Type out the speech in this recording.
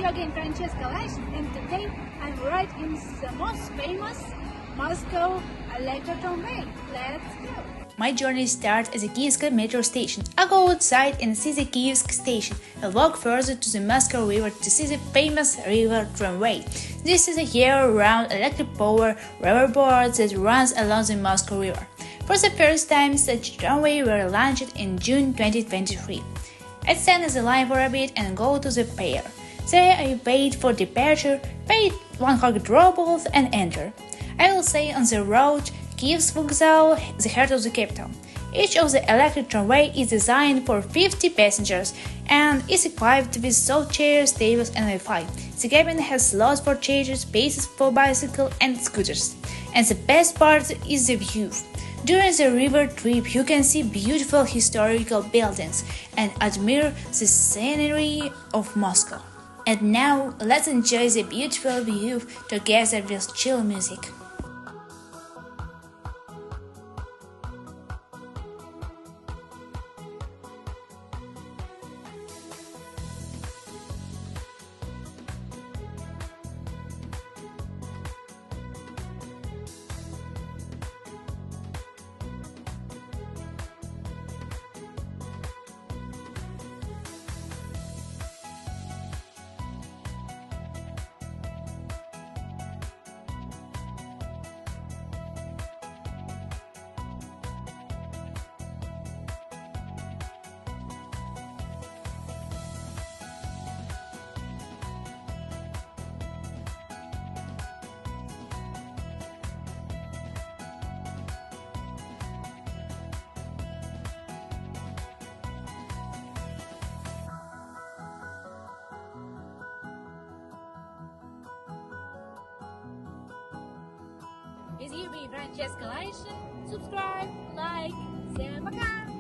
you again, Francesca Lash, and today I'm right in the most famous Moscow electric tramway. Let's go! My journey starts at the Kievsk metro station. I go outside and see the Kievsk station. I walk further to the Moscow river to see the famous river tramway. This is a year-round electric power riverboard that runs along the Moscow river. For the first time, such tramway were launched in June 2023. I stand in the line for a bit and go to the pier. There I wait for departure, paid 100 rubles and enter. I will say on the road Kievsk Vokzal, the heart of the capital. Each of the electric tramway is designed for 50 passengers and is equipped with soft chairs, tables and Wi-Fi. The cabin has slots for chairs, spaces for bicycles and scooters. And the best part is the view. During the river trip, you can see beautiful historical buildings and admire the scenery of Moscow. And now, let's enjoy the beautiful view together with chill music. With you, Francesca Lash. Subscribe, like, всем пока!